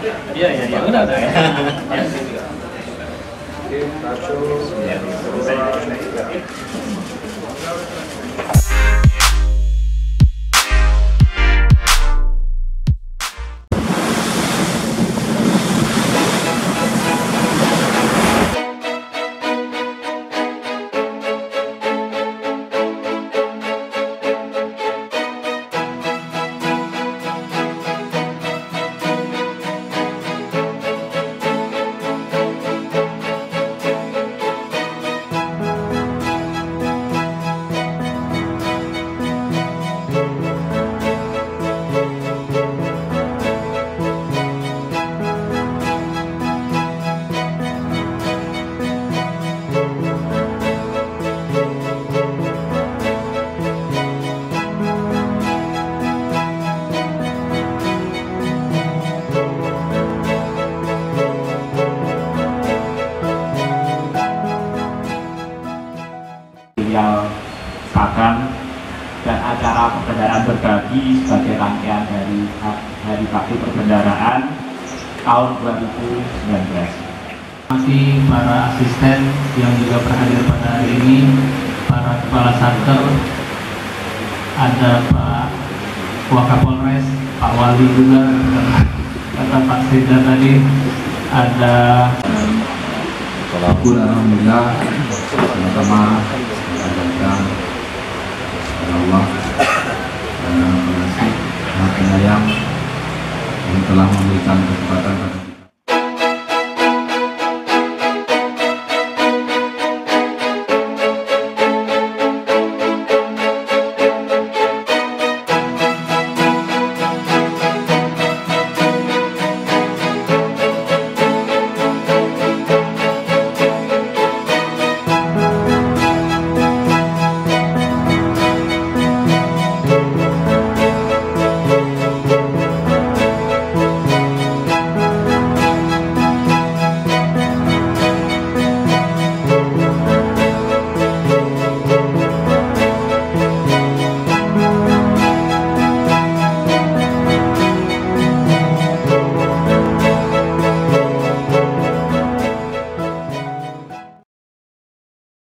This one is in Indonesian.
Iya, iya, iya, udah ya. Oke, nacho. Ya, Bahkan dan acara perbendaharaan berbagi sebagai rangkaian dari Hari Bakti Perbendaharaan tahun 2019. Terima kasih para asisten yang juga berhadir pada hari ini, para kepala satker, ada Pak Wakapolres, Pak Wali juga, kata Pak Sida tadi, ada. Alhamdulillah, sama-sama mengajarkan Allah dan pengasih Maha Penyayang yang telah memberikan kesempatan pada